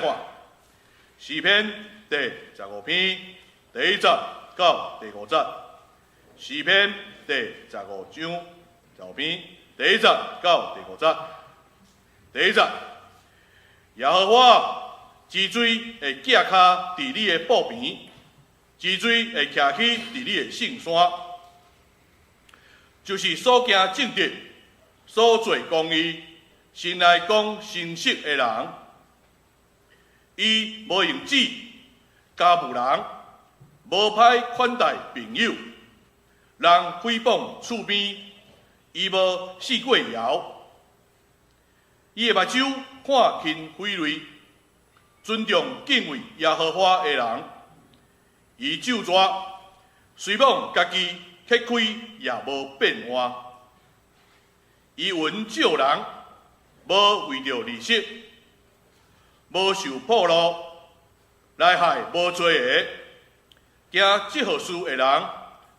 看诗篇第15篇第1节到第5节，诗篇第15篇第1节到第5节。第1节，耶和华之水会架脚伫你的步边，之水会徛起伫你的圣山，就是所行正直、所做公义、心内讲诚实的人。伊无用纸加牧人，无歹款待朋友，人诽谤厝边，伊无四过窑。伊的目睭看轻匪类，尊重敬畏耶和华的人。伊咒詛，虽望家己乞开，也无变化。伊闻照人，无为着利息，无受暴露，来害无罪的。行这号事的人，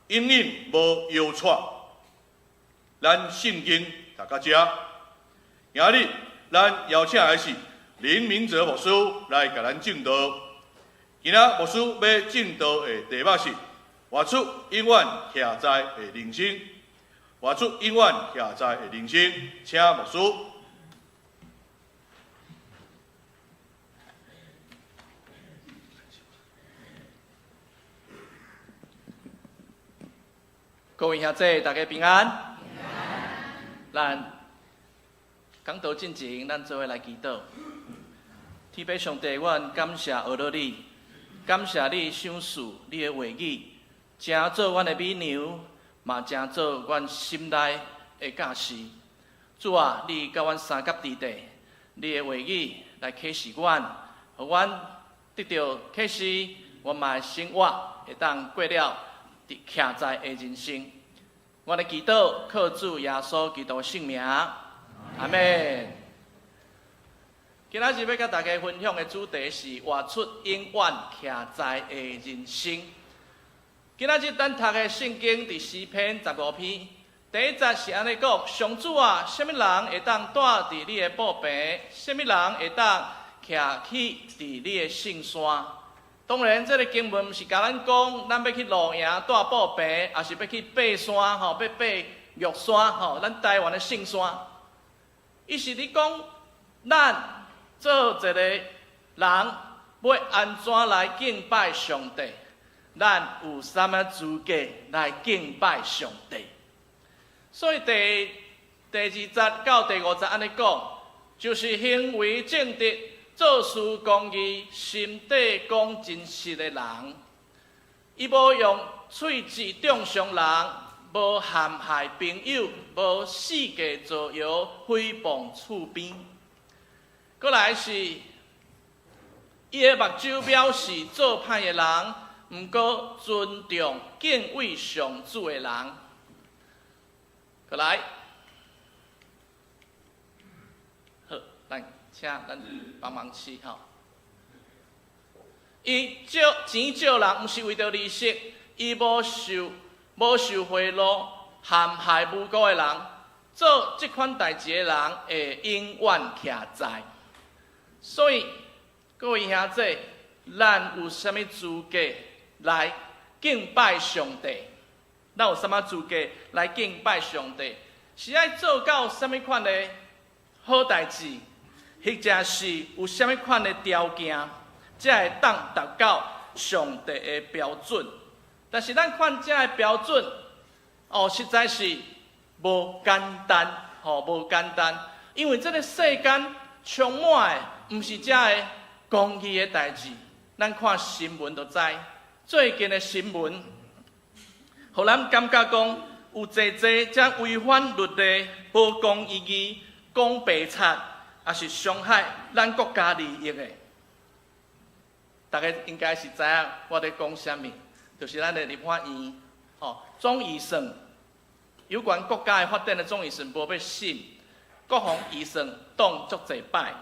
永远无摇错。咱圣经读到这，今日咱邀请的是林明哲牧师来甲咱证道。今仔牧师要证道的题目是活出永远徛在的人生。活出永远徛在的人生，请牧师。各位兄弟，大家平安。咱讲道进前，咱做伙来祈祷。天父上帝，阮感谢学了你，感谢你赏赐你的话语，真做阮的美牛，嘛真做阮心内的教师。主啊，你甲阮三甲之地，你的话语来启示阮，互阮得到启示，阮嘛的生活会当过了徛在的人生。我的祈祷靠主耶稣基督的圣名，阿门。今仔日要甲大家分享的主题是活出永远徛在的人生。今仔日咱读的圣经伫诗篇15篇，第1节是安尼讲：上主啊，什么人会当住伫你的步边？什么人会当徛起伫你的圣山？当然，这个经文毋是甲咱讲，咱要去露营住步边，也是要去爬山吼，要爬玉山吼，咱台湾的圣山。伊是咧讲，咱做一个人要安怎来敬拜上帝？咱有啥物资格来敬拜上帝？所以第2节到第5节安尼讲，就是行为正直、做事公义、心底讲真实的人。伊无用喙舌中伤人，无陷害朋友，无四界造谣、诽谤厝边。过来是，伊的目睭表示做歹的人，毋过尊重敬畏上主的人。过来，好，请咱帮忙试吼。伊借钱借人，毋是为着利息，伊无受贿赂、陷害无辜的人，做这款代志的人会永远徛在。所以，各位兄弟，咱有啥物资格来敬拜上帝？咱有啥物资格来敬拜上帝？是爱做到啥物款的好代志，或者是有啥物款的条件，才会当达到上帝的标准？但是咱看这个标准，实在是无简单，无简单，因为这个世间充满的。毋是遮个公义的代志，咱看新闻就知。最近的新闻，互咱感觉讲有侪遮违反律例、无公义、讲白贼，也是伤害咱国家利益的。大家应该是知影我伫讲啥物，就是咱的立法院，总预算有关国家的发展的总预算无要审，国防预算当足侪摆，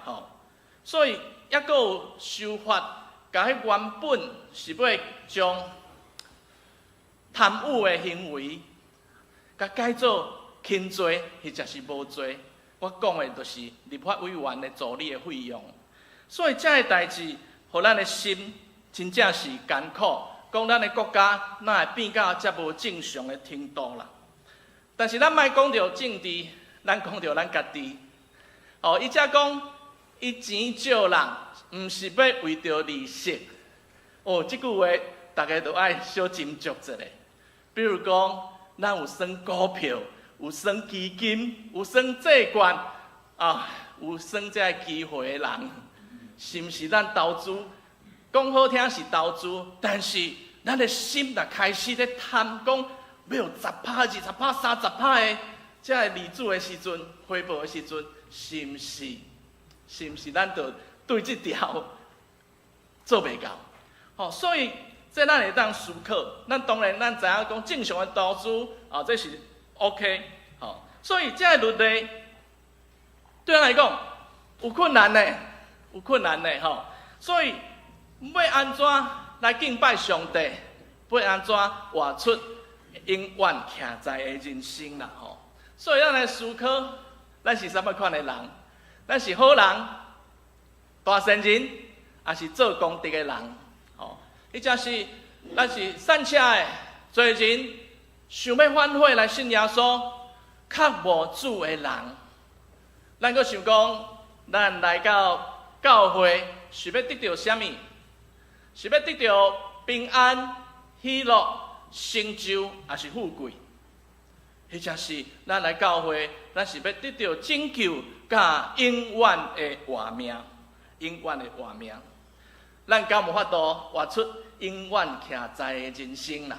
所以还佫有修法，甲迄原本是要将贪污的行为，甲改做轻罪或者是无罪。我讲的就是立法委员的助理的费用。所以这个代志，互咱的心真正是艰苦。讲咱的国家哪会变到遮无正常的程度啦？但是咱莫讲到政治，咱讲到咱家己。哦，伊则讲，伊钱借人，毋是要为着利息。哦，即句话大家都爱小斟酌一下。比如讲，咱有算股票，有算基金，有算债券，有算这机会的人，是毋是咱投资？讲好听是投资，但是咱的心若开始咧贪，讲要有10%、20%、30%的这个利子的时阵，回报的时阵，是毋是？是毋是咱就对这条做袂到？哦，所以这咱会当思考。咱当然咱知影讲正常的投资这是 OK。哦，所以这个律例对咱来讲有困难呢，有困难呢。吼，所以要安怎来敬拜上帝？要安怎活出永远徛在的人生啦？吼，所以咱来思考，咱是啥物款的人？咱是好人、大善人，还是做功德的人？吼，或者是咱是善车的罪人，想要反悔来信耶稣，较无主的人。咱阁想讲，咱来到教会是要得到啥物？是要得到平安、喜乐、成就，还是富贵？或者是咱来教会，咱是要得到拯救，甲永远的活命，永远的活命。咱敢有法度活出永远徛在的人生啦？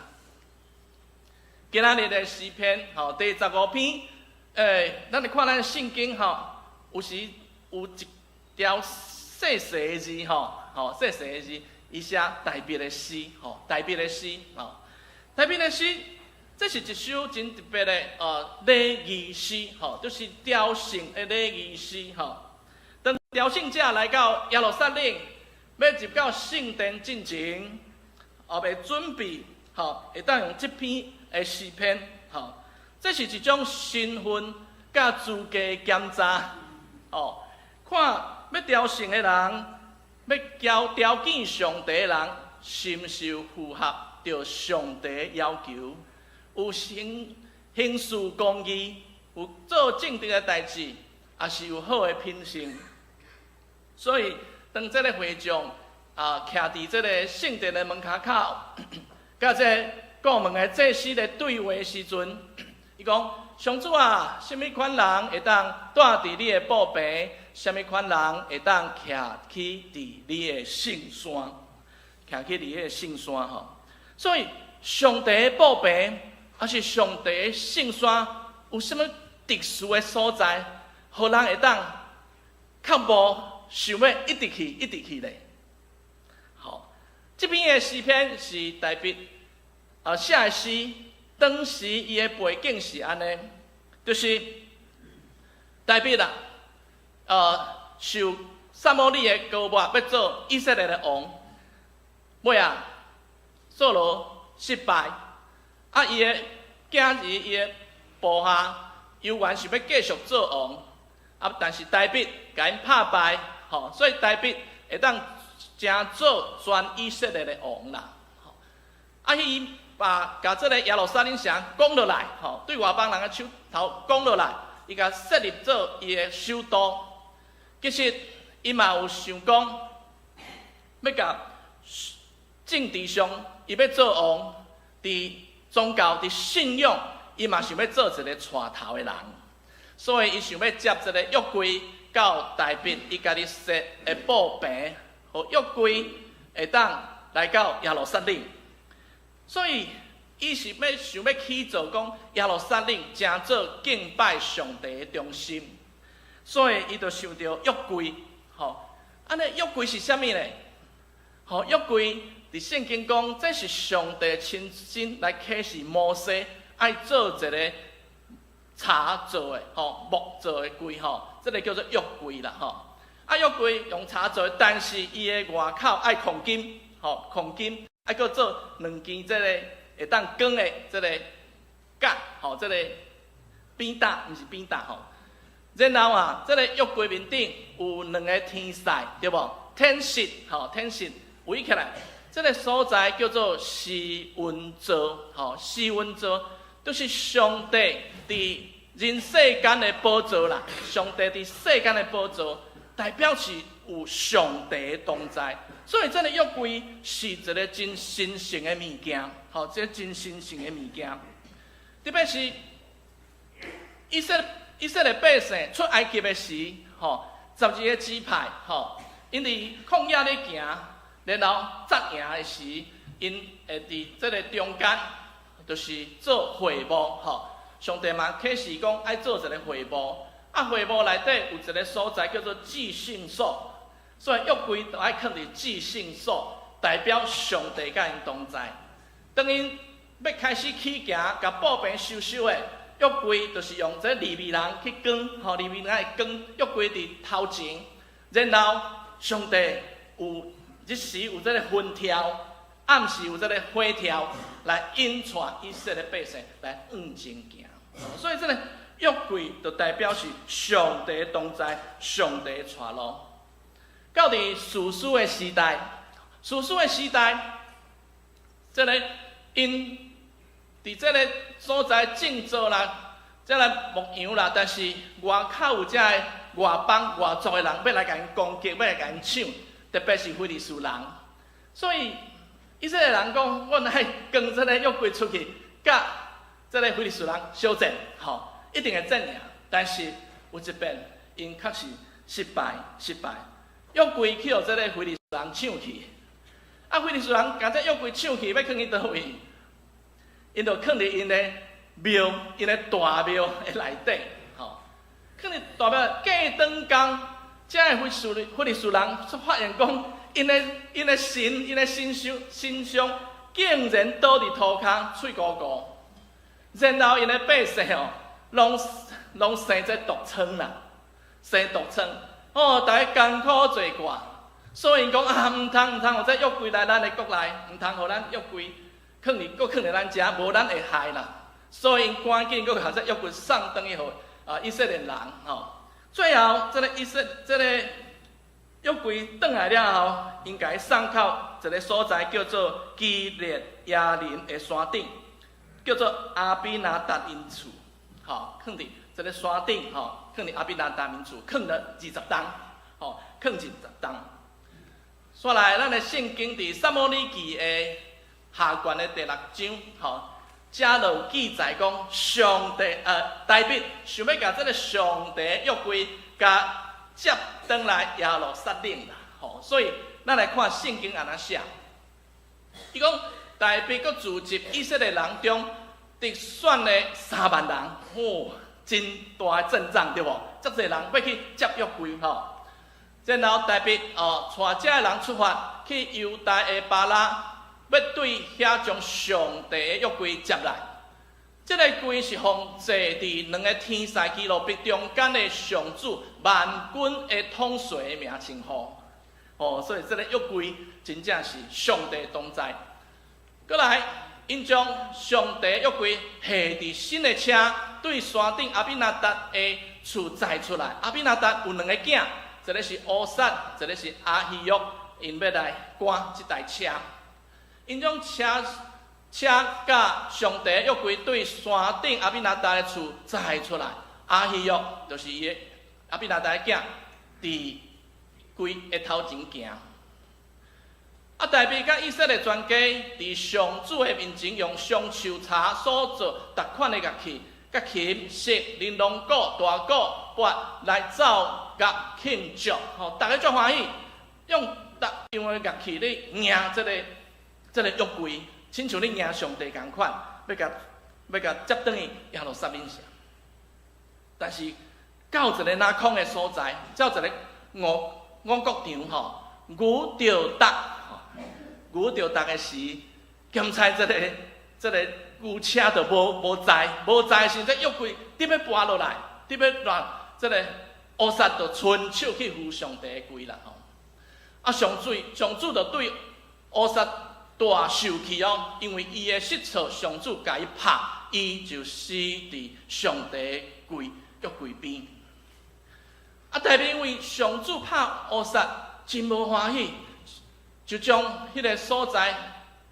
今仔日的诗篇，第15篇，咱来看咱圣经，有时有一条细细的字，细细的字，伊写特别的诗，特别的诗，特别的诗，这是一首真特别的礼仪诗，就是朝圣的礼仪诗，当朝圣者来到耶路撒冷，要入到圣殿进前，后要准备，会当用这篇的诗篇，这是一种身份甲资格的检查，看要朝圣的人，要条件上帝的人，是毋是有符合着上帝的要求？有行事公义，有做正直的代志，也是有好的品性。所以，当这个会众徛伫这个圣殿的门口，甲这顾问的祭司的对话时阵，伊讲：上主啊，什么款人会当住伫你的宝瓶？什么款人会当徛起伫你的圣山？徛起伫你的圣山吼。所以，上帝的宝瓶，还是上帝的圣山，有什么特殊的所在，互人会当较无想要一直去咧？好，这篇的诗篇是代表写的诗，当时伊的背景是安尼，就是代表受撒母耳的膏抹要做以色列的王，尾扫罗失败，伊的囝儿伊的部下犹原是要继续做王，但是大卫甲因拍败，所以大卫会当正做全以色列的王啦。伊把这个耶路撒冷城攻落来，对外邦人的手头攻落来，伊甲设立做伊的首都。其实伊嘛有想讲，要甲政治上伊要做王，伫宗教、伫信仰，伊嘛想要做一个带头的人，所以伊想要接这个约柜到大卫伊家己设的宝瓶，互约柜会当来到耶路撒冷。所以，伊是想要起造讲耶路撒冷正做敬拜上帝的中心，所以伊就想到约柜，安尼约柜是啥物呢？约柜伫圣经讲，这是上帝亲身来启示摩西，爱做一个茶做的，木做的柜，这个叫做约柜啦，约柜用茶做的，但是伊的外口爱控金，控金。还佫做2件这个会当光的这个架，这个扁担，毋是扁担然后这个约柜面顶有2个天使，对无？天石，天石围起来，这个所在叫做施恩座，施恩座就是上帝伫人世间的宝座啦。上帝伫世间的宝座，代表是有上帝同在。所以这个约柜是一个真神圣的物件，这真神圣的物件。特别是以色列百姓出埃及的时，12个支派，因伫旷野咧行，然后扎营的时，因会伫这个中间，就是做会幕，上帝嘛启示讲爱做一个会幕，会幕内底有一个所在叫做至圣所。所以约柜就爱放伫至圣所，代表上帝甲因同在。当因要开始起行，甲布边收的约柜，就是用这利未人去扛，利未人会扛约柜伫头前，然后上帝有日时有这个分条，暗时有这个火条来引带以色列百姓来往前行。所以这个约柜就代表是上帝同在，上帝带路。到伫士师的时代，这个因伫这个所在建造啦，这个牧羊啦，但是外口有这个外邦外族的人要来甲因攻击，要来甲因抢，特别是非利士人。所以以色列人讲，阮爱扛这个约柜出去，甲这个非利士人相战，一定会战赢。但是有一遍，因确实失败。约柜去互这个非利士人抢去，非利士人将这约柜抢去，要放去倒位？因就放伫因的庙，因的大庙的内底，放伫大庙。过长工，这个非利士人却发现讲，因的神，因的神像竟然倒伫土骹，脆糊糊。然后因的百姓拢生这毒疮啦，生毒疮。大家艰苦做寡，所以因讲毋通互这约柜来咱的国内，毋通互咱约柜放伫咱遮，无咱会害啦。所以因赶紧佫把这约柜送转去互以色列人。最后这个约柜转来了后，因甲伊送到一个所在叫做基列亚林的山顶，叫做阿比拿达因厝，放伫这个山顶，放伫阿比拿达因厝，放了20担，放20担。煞来，咱的圣经伫撒母耳记的下卷的第6章，遮就有记载讲，上帝大卫想要甲这个上帝约柜甲接转来耶路撒冷啦，所以咱来看圣经安怎写。伊讲大卫佫聚集以色列人中特选的3万人，真大的阵仗对无？遮侪人要去接约柜然后大卫带这个人出发去犹大的巴拉，要对遐将上帝的约柜接来。这个柜是奉坐伫2个天使基路伯中间的上主万军的统帅的名称呼。所以这个约柜真正是上帝同在。过来，因将上帝约柜下伫新的车，对山顶阿比拿达的厝载出来。阿比拿达有2个囝，一个是乌撒，一个是阿希约，因要来赶这台车。因将车甲上帝约柜对山顶阿比拿达的厝载出来。阿希约就是伊的阿比拿达的囝，伫柜的头前行。大卫甲以色列全家伫上主的面前，用香树茶所做逐款的乐器，甲琴、瑟、玲珑鼓、大鼓、钹来奏乐庆祝。大家足欢喜，用逐样的乐器咧迎这个约柜，亲像咧迎上帝同款，要甲接转去耶路撒冷城。但是到一个哪空的所在，到一个五穀场牛着踏的时，检查这个牛车就无载的时，这约柜直要搬落来，直要让这个乌撒就伸手去扶上帝的柜啦。上主就对乌撒大受气因为伊的失措，上主甲伊拍，伊就死伫上帝的柜约柜边。大卫因为上主拍乌撒，真无欢喜，就将迄个所在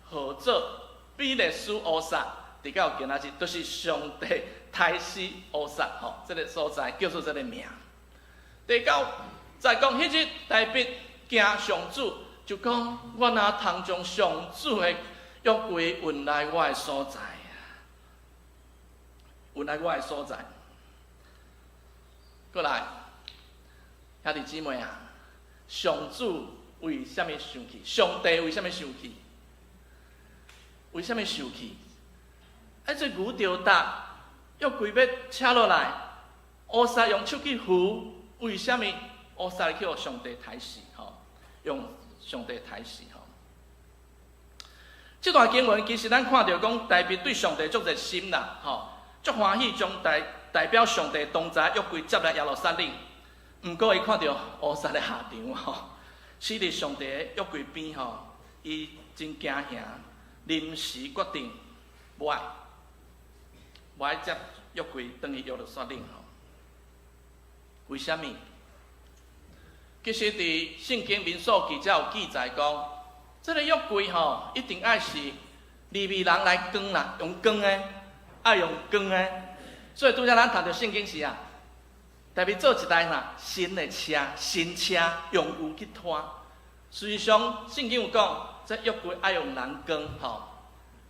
号做比利斯乌撒，直到今仔日都是上帝太师乌撒吼，这个所在叫做这个名。第九，再讲迄日大卫惊上主，就讲我若通将上主的约柜运来我的所在，运来我的所在。过来，兄弟姊妹啊，上主为什么生气？上帝为什么生气？为什么生气？这牛着搭，约柜要车落来，乌撒用手去扶，为什么乌撒去互上帝抬死？用上帝抬死这段经文其实咱看到讲，大卫对上帝足热心啦，足欢喜将代表上帝同在约柜接来耶路撒冷。毋过伊看到乌撒的下场死伫上帝的约柜边伊真惊吓，临时决定无爱接约柜转去耶路撒冷为什么？其实伫圣经民数记才有记载讲，这个约柜一定爱是利未人来扛啦，用扛的，爱用扛的。所以拄则咱读到圣经时啊，大卫做一台新的车，新车用油去拖。实际上圣经有讲，这约柜爱用人扛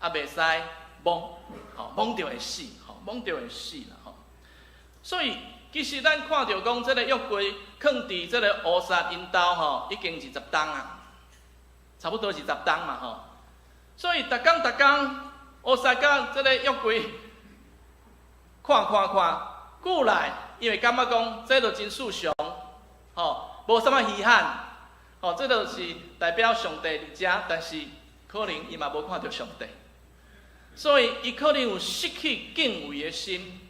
袂使摸，摸着会死，摸着会死啦所以其实咱看到讲，这个约柜放伫这个乌撒因兜已经20担啊，差不多20担嘛所以逐工乌撒甲这个约柜看，久来，因为感觉讲这就真顺常，无啥物稀罕，这就是代表上帝伫遮，但是可能伊嘛无看到上帝，所以伊可能有失去敬畏的心。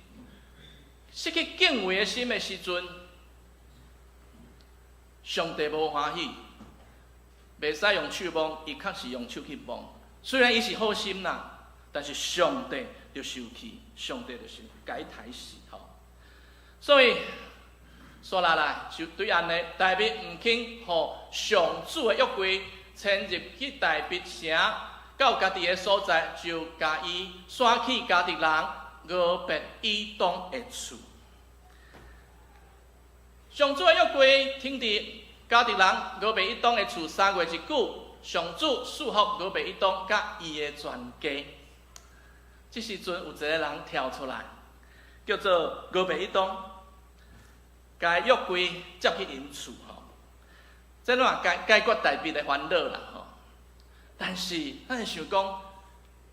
失去敬畏的心的时阵，上帝无欢喜，袂使用手摸，伊确实用手去摸。虽然伊是好心啦，但是上帝就生气，上帝就生气，甲伊抬死所以说来就对安尼，大卫毋肯互上主的约柜迁入去大卫城，到家己的所在，就甲伊刷去家己人。俄别以东的厝，上主的约柜停伫家己人俄别以东的厝3月1久，上主祝福俄别以东甲伊的全家。这时阵有一个人跳出来，叫做俄别以东，甲约柜接去因厝这怎解决大卫的烦恼啦但是咱会想讲，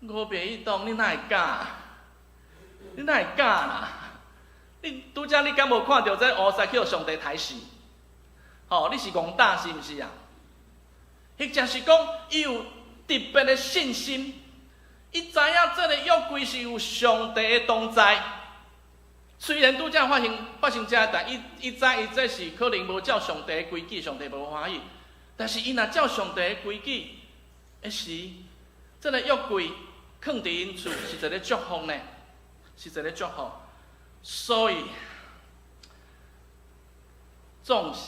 俄别以东你哪会敢？你哪会敢啦？你拄则你敢无看到这乌撒去互上帝抬死？你是戆胆是毋是啊？或者是讲伊有特别的信心，伊知影这个约柜是有上帝的同在。虽然拄则发生这代，伊知伊这是可能无照上帝的规矩，上帝无欢喜。但是伊若照上帝的规矩的时，这个约柜放伫因厝是一个祝福呢。是一个祝福，所以总是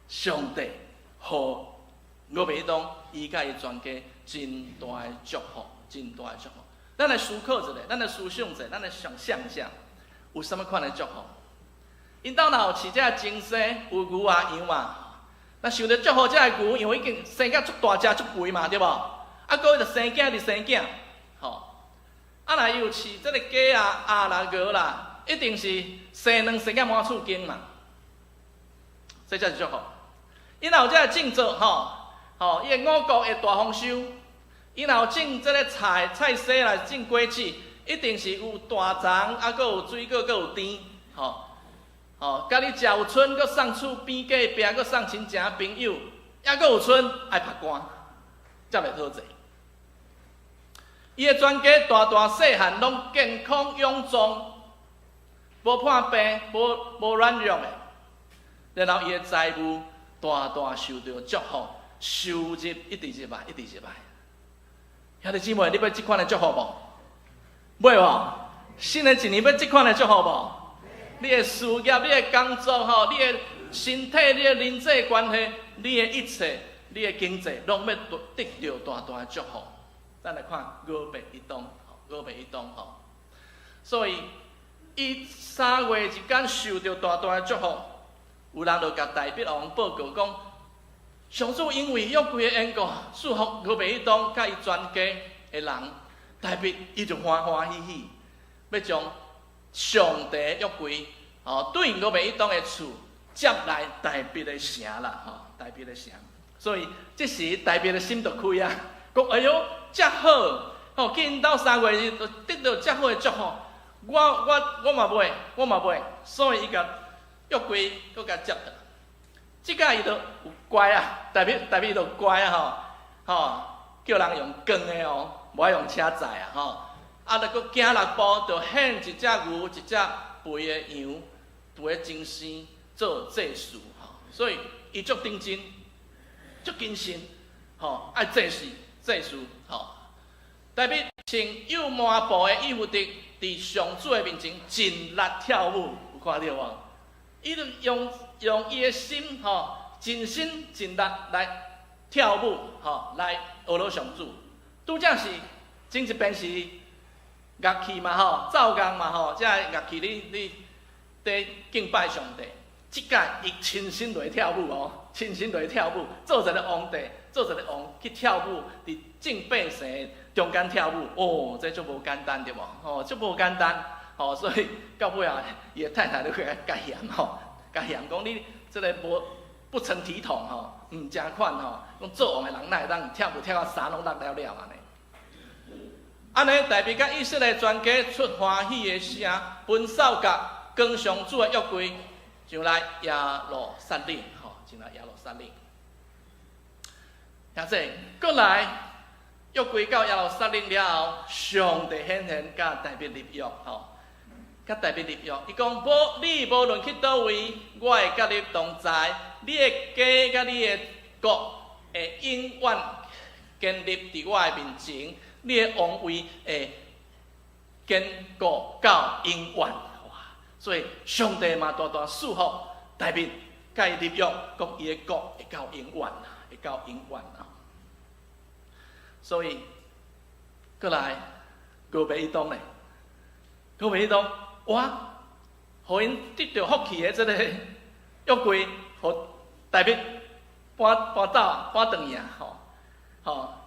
上帝予俄别以东伊甲伊全家真大的祝福，真大的祝福。咱来思考一下，咱来思想一下，咱来想象一下，有啥物款的祝福？因兜若有饲只精细有牛啊、羊啊，那想着祝福这个牛，因为已经生甲足大只、足肥嘛，对无？搁伊就生囝就生囝，若伊有饲这个鸡啊、鸭啦、鹅啦，一定是生卵生甲满厝经嘛，这才是祝福。伊若有这个种作伊的五谷会大丰收；伊若有种这个菜色来种果子，一定是有大丛，搁有水果，搁有甜，甲你食有剩，搁送厝边隔壁，搁送亲情朋友，还搁有剩爱曝光，才袂讨济。伊的全家大细汉拢健康勇壮，无患病，无软弱的。然后伊的财务大受到祝福，收入一直入来。兄弟姊妹，你要这款的祝福无？要无？新的一年要这款的祝福无？你的事业、你的工作你的身体、你的人际关系、你的一切、你的经济，拢要得到大大的祝福。咱来看俄白一东，俄白一东吼。所以，伊3月一天受到大大的祝福，有人就甲大鼻王报告讲，上主因为约柜的缘故，祝福俄白一东甲伊全家的人，大鼻伊就欢欢喜喜，要将上帝约柜对俄白一东的厝接来大鼻的城啦，大鼻的城。所以这时大鼻的心就开啊，讲哎哟，遮好，见到3月就得到遮好的祝福。我嘛买，所以伊甲约柜搁甲接的。即个伊就有乖啊，大鼻就乖啊叫人用扛的无爱用车载啊啊，就搁行6步，就献一只牛、一只肥的羊，肥的精生做祭祀所以伊足认真，足谨慎爱祭祀大鼻穿有满布的衣服伫上主的面前尽力跳舞，有看到无？伊就用伊的心尽心尽力来跳舞来学罗上主。拄则是前一边是乐器嘛奏乐嘛这乐器你伫敬拜上帝。即届伊亲身来跳舞亲身来跳舞，做一个皇帝，做一个王去跳舞，伫正百姓中间跳舞，这足无简单对无？足无简单，所以到尾啊，伊的太太就甲嫌甲嫌讲你这个不成体统唔正款讲做王的人哪会当跳舞跳到3拢落了安尼？安尼大鼻甲以色列全家出欢喜的声，奔扫甲跟上主的约柜。上来耶路撒冷，上来耶路撒冷。或者，过来约柜到耶路撒冷了后，上帝显现甲大鼻立约，甲大鼻立约。伊讲你无论去倒位，我会甲你同在，你的家甲你的国会永远建立伫我的面前，你的王位会坚固到永远。所以上帝嘛大大祝福大鼻，甲伊立约，讲伊的国会到永远，会到永远所以，过来俄白以东咧，俄白以东，互因得到福气的这个约柜，互大鼻搬转去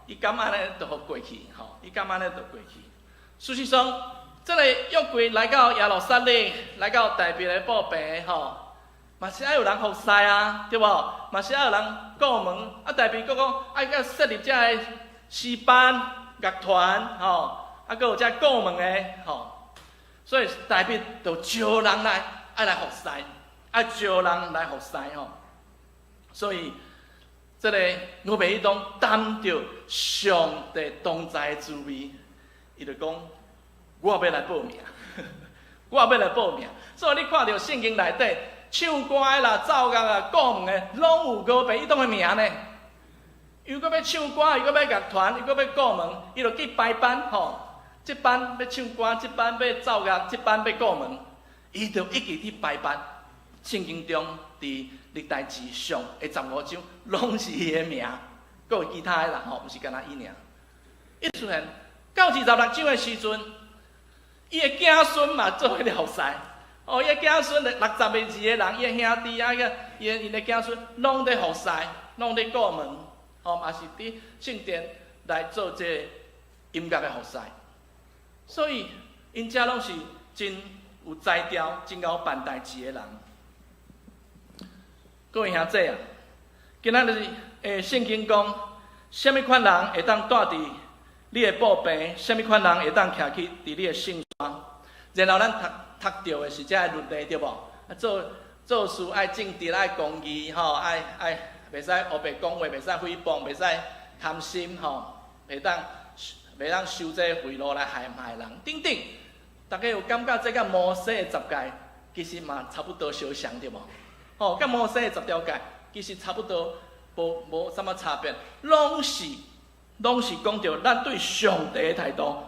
伊敢安尼就互过去，伊敢安尼就过去。事实上，这个约柜来到耶路撒冷，来到大鼻的宝贝嘛是爱有人服侍啊，对无？嘛是爱有人顾问大鼻佫讲爱甲设立遮个诗班、乐团佫有遮顾问的所以大鼻就招人来爱来服侍，爱招人来服侍所以这个俄白以东担着上帝同在的滋味，伊就讲。我要来报名，我要来报名。所以你看到圣经内底唱歌的啦、奏乐啦、顾问的，拢有俄白以东的名呢。伊搁要唱歌，伊搁要乐团，伊搁要顾问，伊就去排班这班要唱歌，这班要奏乐，这班要顾问，伊就一直去排班。圣经中伫历代志上的15章，拢是伊的名，搁有其他的啦毋是干那伊尔。一出现到26章的时阵。伊的子孙嘛做迄个服侍，伊的子孙62个人，伊的兄弟伊的子孙拢在服侍，拢在顾问，嘛是伫圣殿来做这音乐的服侍。所以因遮拢是真有才调、真会办代志的人。各位兄弟今仔日圣经讲，什么款人会当住伫你的宝贝？什么款人会当徛去伫你的圣？然后咱读到的是这律例对无？做事爱正直，爱公义爱袂使黑白讲话，袂使诽谤，袂使贪心袂当收这贿赂来害人等等。大家有感觉这甲摩西的10诫其实嘛差不多相像对无？甲摩西的10条诫其实差不多无啥物差别，拢是讲到咱对上帝的态度。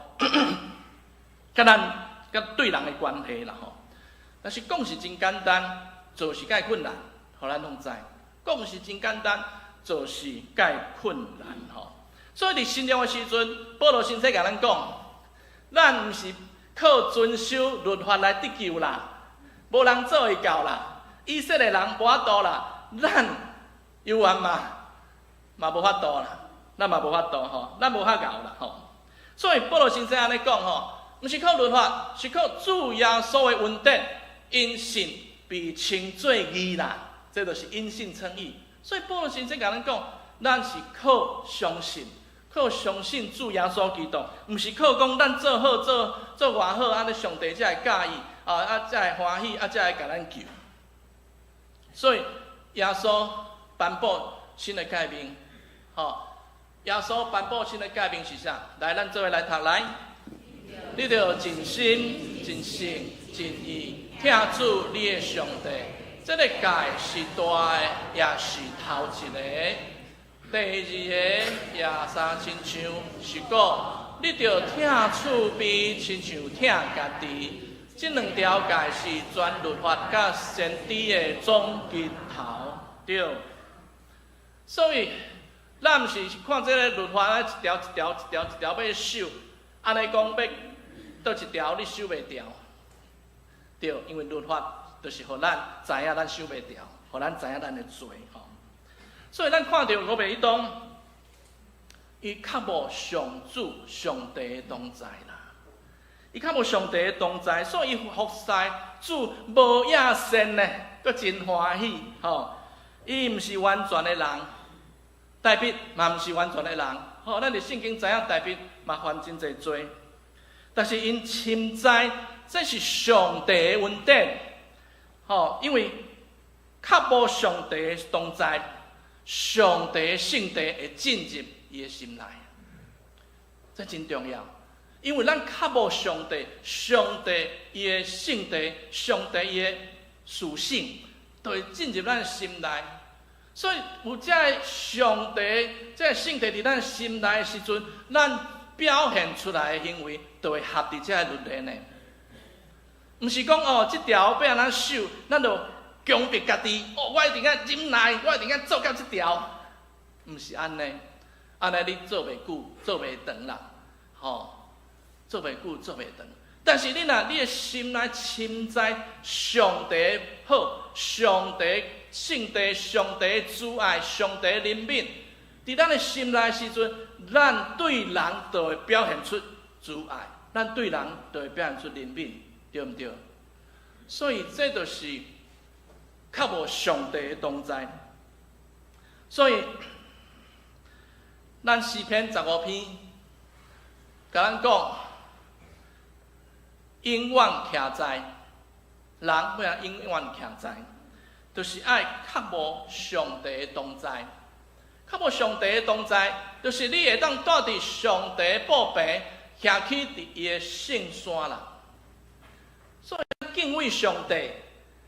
甲对人的关系啦但是讲是真简单，做是介困难，互咱拢知。讲是真简单，做事介困难吼。所以伫新约的时阵，保罗先生甲咱讲，咱毋是靠遵守律法来得救啦，无人做会到啦。以色列人无法度啦，咱犹原嘛无法度啦，咱嘛无法度吼，咱无法熬啦吼。所以保罗先生安尼讲吼，毋是靠律法，是靠主耶稣的恩典，因信被称作义啦，这就是因信称义。所以保罗先生甲咱讲，咱是靠相信。靠相信主耶稣基督，毋是靠讲咱做好做偌好，安尼上帝才会介意，才会欢喜，才会甲咱救。所以耶稣颁布新的诫命，耶稣颁布新的诫命是啥？来，咱做伙来读来。你着尽心、尽性、尽意听主你的上帝，这个诫是大的，也是头一个。第二个也三亲像是讲，你着听厝边，亲像听家己。这两条诫是全律法甲先知的总结头，对。所以，咱毋是看这个律法一条要守，安尼讲要倒一条你守袂牢，对，因为律法就是互咱知影咱守袂牢，互咱知影咱的罪吼。所以咱看到罗马一东，伊较无上主上帝的同在啦，伊较无上帝的同在，所以伊服侍主无野善呢，阁真欢喜吼。伊毋是完全的人，大卫嘛毋是完全的人，吼，咱伫圣经知影大卫嘛犯真侪罪，但是因深知这是上帝的恩典，吼，因为较无上帝的同在。上帝的圣地会进入伊的心内，这真重要。因为咱较无上帝，上帝伊的圣地，上帝伊的属性，就会进入咱的心内。所以有这个上帝，这个圣地伫咱心内的时阵，咱表现出来的行为，就会合伫这个律例内。毋是讲这条要安怎守，咱就强迫家己，我一定要忍耐，我一定要做到这条，毋是安尼，安尼你做袂久，做袂长啦，做袂久，做袂长。但是你若你的心内深知上帝好，上帝圣地，上帝主爱，上帝怜悯，伫咱的心内的时阵，咱对人就会表现出主爱，咱对人就会表现出怜悯，对毋对？所以这就是较无上帝的同在，所以咱诗篇15篇，甲咱讲，永远徛在人要永远徛在，就是爱较无上帝的同在，较无上帝的同在，就是你会当住伫上帝的宝贝，徛起伫伊的圣山啦。所以敬畏上帝。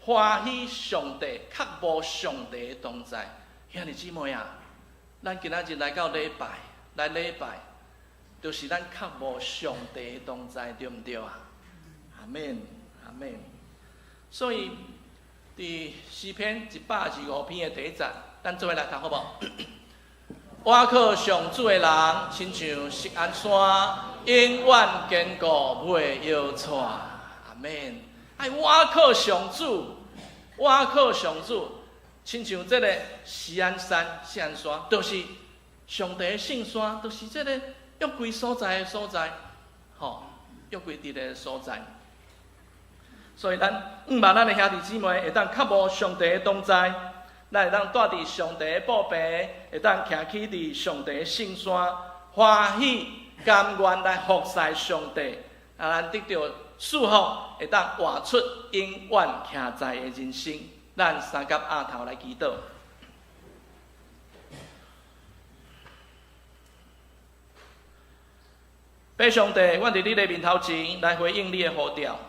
欢喜上帝，较无上帝的同在。兄弟姊妹啊，咱今仔日来到礼拜，就是咱较无上帝的同在，对毋对啊？阿免，阿免。所以，伫诗篇125篇的第1节，咱做伙来读好无？我靠上主的人，亲像锡安山，永远坚固，袂摇错。阿免。爱我靠上主，我靠上主，亲像这个锡安山、锡安山，就是上帝的圣山，就是这个约柜所在的所在，约柜伫个所在。所以咱望咱的兄弟姊妹会当较无上帝的同在，咱会当住伫上帝的宝贝，会当徛起伫上帝的圣山，欢喜甘愿来服侍上帝，咱得到祝福会当活出永远徛在的人生。咱三甲额头来祈祷。爸上帝，阮伫你的面头前来回应你的呼召。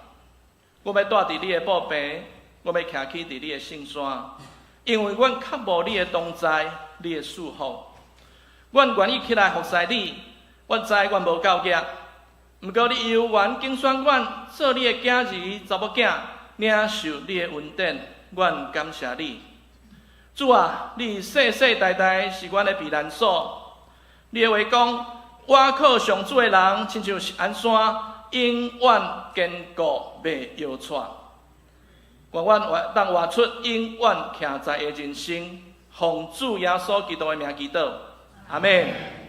我要住伫你的宝贝，我要徛起伫你的圣山，因为阮较无你的同在，你的祝福。阮愿意起来服侍你。阮知阮无够格。毋过你犹原拣选阮做你的囝儿、查某囝，领受你的恩典，阮感谢你。主啊，你世世代代是阮的避难所。你的话讲，我靠上主的人，亲像是安山，永远坚固，袂摇晃。愿阮当活出永远徛在的人生，奉主耶稣基督的名祈祷，阿门。